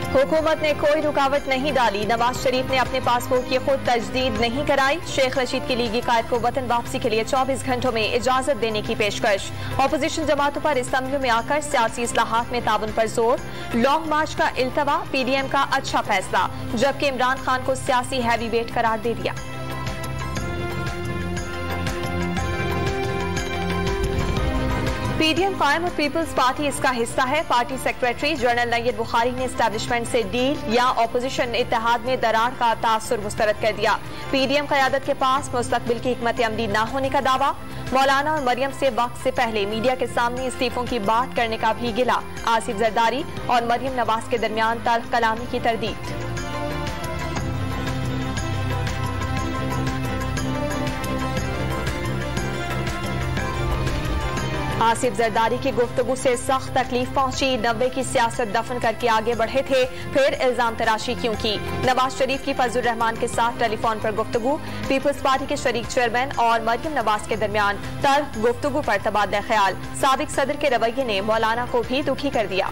हुकूमत ने कोई रुकावट नहीं डाली। नवाज शरीफ ने अपने पासपोर्ट की खुद तजदीद नहीं कराई। शेख रशीद की लीगी कायद को वतन वापसी के लिए 24 घंटों में इजाजत देने की पेशकश। अपोजिशन जमातों पर असम्बली में आकर सियासी इस्लाहात में ताउन पर जोर। लॉन्ग मार्च का इल्तवा, PDM का अच्छा फैसला, जबकि इमरान खान को सियासी हैवी वेट करार दे दिया। PDM कायम और पीपल्स पार्टी इसका हिस्सा है। पार्टी सेक्रेटरी जनरल नय्यद बुखारी ने एस्टैब्लिशमेंट से डील या अपोजिशन इत्तेहाद में दरार का तासुर मुस्तरद कर दिया। PDM क़यादत के पास मुस्तकबिल की हिकमत अमली न होने का दावा। मौलाना और मरियम से वक्त से पहले मीडिया के सामने इस्तीफों की बात करने का भी गिला। आसिफ जरदारी और मरियम नवाज के दरमियान तल्ख कलामी की तरदीद। आसिफ जरदारी की गुफ्तगू से सख्त तकलीफ पहुंची। 90 की सियासत दफन करके आगे बढ़े थे, फिर इल्जाम तराशी क्यों की। नवाज शरीफ की फजल रहमान के साथ टेलीफोन पर गुफ्तगू। पीपल्स पार्टी के शरीक चेयरमैन और मरियम नवाज के दरमियान तल्ख गुफ्तगू पर तबादला ख्याल। साबिक सदर के रवैये ने मौलाना को भी दुखी कर दिया।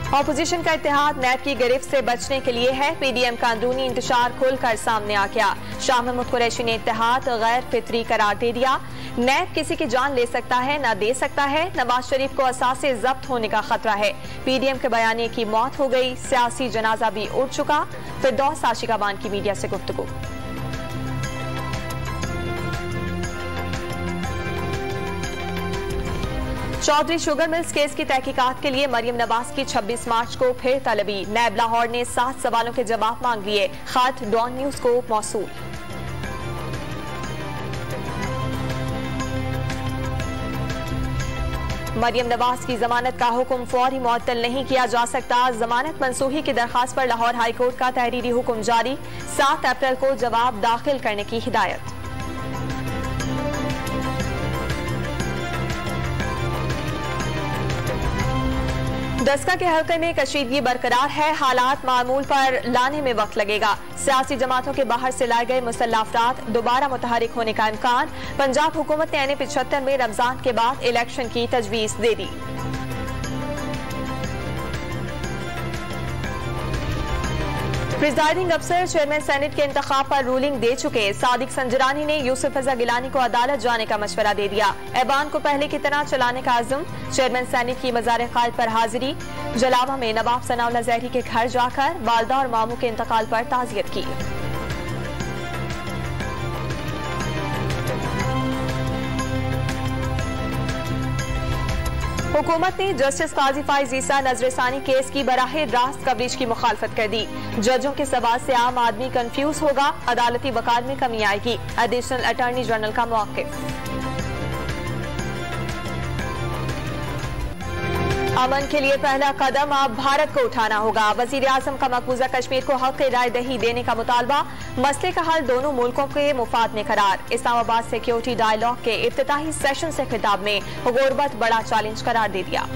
अपोजिशन का इत्तेहाद नैब की गिरफ्त से बचने के लिए है। PDM का अंदरूनी इंतशार खुलकर सामने आ गया। शाह महमूद कुरैशी ने इत्तेहाद गैर फितरी करार दे दिया। नैब किसी की जान ले सकता है, न दे सकता है। नवाज शरीफ को असासे जब्त होने का खतरा है। PDM के बयानी की मौत हो गई, सियासी जनाजा भी उड़ चुका। फिरदौस आशिकाबान की मीडिया से गुफ्तगू। चौधरी शुगर मिल्स केस की तहकीकात के लिए मरियम नवाज की 26 मार्च को फिर तलबी। नैब लाहौर ने 7 सवालों के जवाब मांग लिए। खत डॉन न्यूज को मौसूल। मरियम नवाज की जमानत का हुक्म फौरी मुअत्तल नहीं किया जा सकता। जमानत मंसूखी की दरखास्त पर लाहौर हाईकोर्ट का तहरीरी हुक्म जारी। 7 अप्रैल को जवाब दाखिल करने की हिदायत। दस्का के हल्के में कशीदगी बरकरार है। हालात मामूल पर लाने में वक्त लगेगा। सियासी जमातों के बाहर से लाए गए मुसल्लह अफराद दोबारा मुतहरिक होने का इम्कान। पंजाब हुकूमत ने NA-75 में रमजान के बाद इलेक्शन की तजवीज दे दी। प्रिजाइडिंग अफसर चेयरमैन सेनेट के इंतखाब पर रूलिंग दे चुके। सादिक संजरानी ने यूसुफ रजा गिलानी को अदालत जाने का मशवरा दे दिया। ऐवान को पहले की तरह चलाने का आज़म। चेयरमैन सेनेट की मज़ार क़ायद पर हाजिरी। जलावा में नवाब सनाउल्लाह ज़हरी के घर जाकर वालदा और मामू के इंतकाल पर ताज़ियत की। हुकूमत ने जस्टिस काजी फाइज ईसा नजरसानी केस की बराह रास्त कवरेज की मुखालफत कर दी। जजों के सवाल से आम आदमी कंफ्यूज होगा, अदालती वक़ार में कमी आएगी। एडिशनल अटॉर्नी जनरल का मौक़िफ़। अमन के लिए पहला कदम अब भारत को उठाना होगा। वजीर आजम का मकबूजा कश्मीर को हक राय दही देने का मुतालबा। मसले का हल दोनों मुल्कों के मुफाद में करार। इस्लामाबाद सिक्योरिटी डायलॉग के इफ्तिताही सेशन से खिताब में गुर्बत बड़ा चैलेंज करार दे दिया।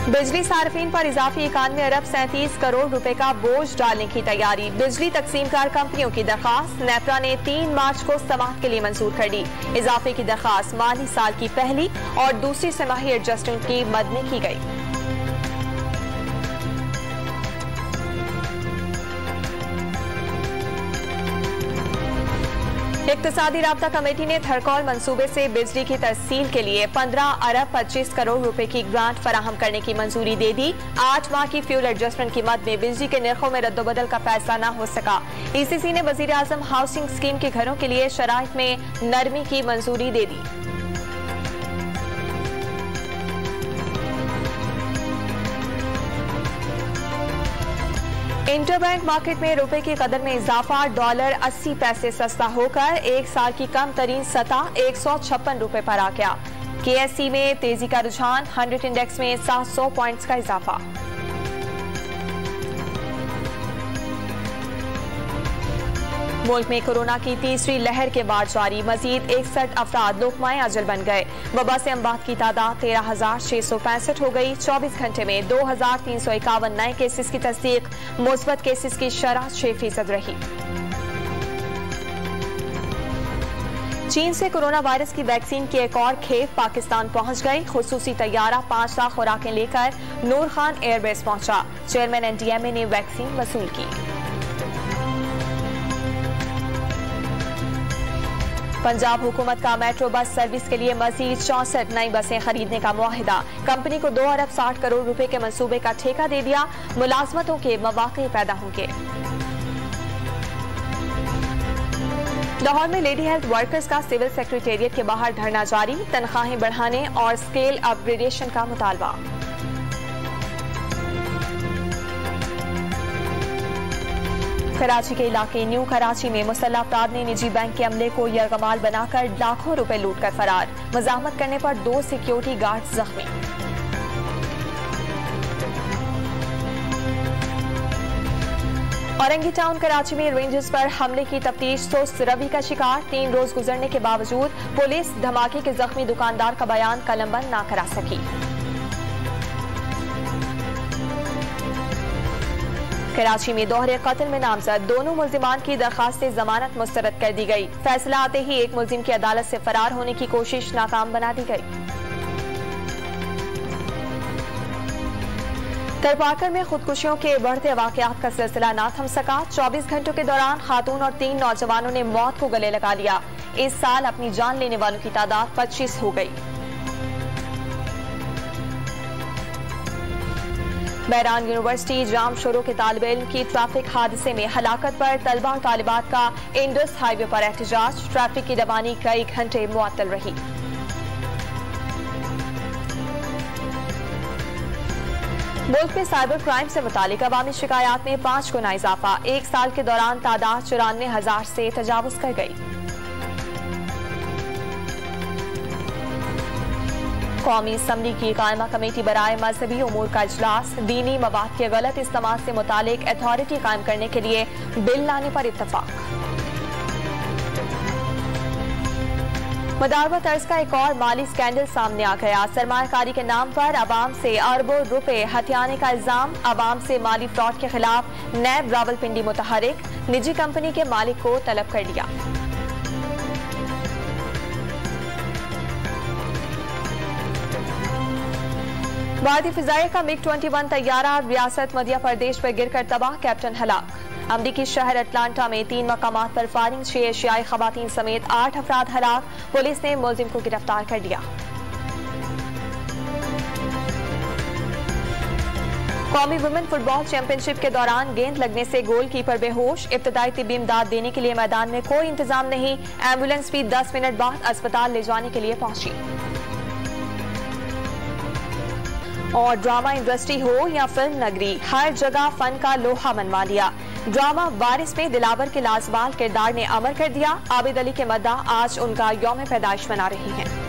बिजली सार्फिन पर इजाफी 91 अरब 37 करोड़ रुपए का बोझ डालने की तैयारी। बिजली तकसीमकार कंपनियों की दरखास्त नेपरा ने 3 मार्च को समाअत के लिए मंजूर कर दी। इजाफे की दरखास्त माली साल की पहली और दूसरी तिमाही एडजस्टमेंट की मद में की गई। इक्तिसादी राब्ता कमेटी ने थरकौल मंसूबे से बिजली की तहसील के लिए 15 अरब 25 करोड़ रुपए की ग्रांट फराहम करने की मंजूरी दे दी। 8 माह की फ्यूल एडजस्टमेंट की मद में बिजली के निर्खों में रद्दोबदल का फैसला न हो सका। ECC ने वजीर आजम हाउसिंग स्कीम के घरों के लिए शराइत में नरमी की मंजूरी दे दी। इंटरबैंक मार्केट में रुपए की कदर में इजाफा। डॉलर 80 पैसे सस्ता होकर 1 साल की कम तरीन सतह 156 रुपए पर आ गया। KSE में तेजी का रुझान। 100 इंडेक्स में 700 पॉइंट्स का इजाफा। मुल्क में कोरोना की तीसरी लहर के बाद जारी, मजीद 61 अफराद लोकमाए अजल बन गए। वबा से अमवात की तादाद 13,665 हो गई। 24 घंटे में 2,351 नए केसेस की तस्दीक। मुस्बत केसेस की शरह 6% रही। चीन से कोरोना वायरस की वैक्सीन की एक और खेप पाकिस्तान पहुंच गई। खुसूसी तैयारा 5 लाख खुराकें लेकर नूर खान एयरबेस पहुंचा। चेयरमैन एनडीएमए ने वैक्सीन वसूल की। पंजाब हुकूमत का मेट्रो बस सर्विस के लिए मजीद 64 नई बसें खरीदने का मुआहिदा। कंपनी को 2 अरब 60 करोड़ रुपए के मंसूबे का ठेका दे दिया। मुलाजमतों के मौके पैदा होंगे। लाहौर में लेडी हेल्थ वर्कर्स का सिविल सेक्रेटेरिएट के बाहर धरना जारी। तनख्वाहें बढ़ाने और स्केल अपग्रेडेशन का मुतालबा। कराची के इलाके न्यू कराची में मुसल्लह अफराद ने निजी बैंक के अमले को यरगमाल बनाकर लाखों रुपए लूटकर फरार। मजामत करने पर 2 सिक्योरिटी गार्ड जख्मी। औरंगी टाउन कराची में रेंजर्स पर हमले की तफ्तीश सुस्त रवि का शिकार। 3 रोज गुजरने के बावजूद पुलिस धमाके के जख्मी दुकानदार का बयान कलमबंद न करा सकी। कराची में दोहरे कत्ल में नामजद दोनों मुल्जिमान की दरखास्त से जमानत मुस्तरद कर दी गई। फैसला आते ही एक मुल्जिम की अदालत से फरार होने की कोशिश नाकाम बना दी गई। तरपाकर में खुदकुशियों के बढ़ते वाकयात का सिलसिला ना थम सका। 24 घंटों के दौरान खातून और 3 नौजवानों ने मौत को गले लगा लिया। इस साल अपनी जान लेने वालों की तादाद 25 हो गई। बहरान यूनिवर्सिटी जाम शोरों के तालिबे इल्म की ट्रैफिक हादसे में हलाकत पर तलबा और तालिबात का इंडस हाईवे पर एहतजाज। ट्रैफिक की रवानी कई घंटे मुअत्तल रही। मुल्क में साइबर क्राइम से मुतालिक अवामी शिकायत में 5 गुना इजाफा। 1 साल के दौरान तादाद 94,000 से तजावुज कर गई। कौमी असम्बली की कायमा कमेटी बराए मजहबी उमूर का इजलास। दीनी मवाद के गलत इस्तेमाल से मुतालिक अथॉरिटी कायम करने के लिए बिल लाने पर इत्तफाक। मदारवा तर्ज का एक और माली स्कैंडल सामने आ गया। सरमायाकारी के नाम पर अवाम से अरबों रुपए हथियाने का इल्जाम। अवाम से माली फ्रॉड के खिलाफ नैब रावलपिंडी मुतहरिक। निजी कंपनी के मालिक को तलब कर लिया। भारतीय फिजाइया का MiG-21 तैयारा रियासत मध्य प्रदेश पर गिरकर तबाह। कैप्टन हलाक। अमरीकी शहर अटलांटा में 3 मकामात पर फायरिंग। 6 एशियाई खवातीन समेत 8 अफराद हलाक। पुलिस ने मुलजिम को गिरफ्तार कर लिया। कौमी वुमेन फुटबॉल चैंपियनशिप के दौरान गेंद लगने से गोलकीपर बेहोश। इब्तदाई तिब्बी इमदाद देने के लिए मैदान में कोई इंतजाम नहीं। एम्बुलेंस भी 10 मिनट बाद अस्पताल ले जाने के लिए पहुंची। और ड्रामा इंडस्ट्री हो या फिल्म नगरी, हर जगह फन का लोहा मनवा लिया। ड्रामा वारिस में दिलावर के लाजवाल किरदार ने अमर कर दिया। आबिद अली के मद्दाह आज उनका यौम पैदाइश मना रही हैं।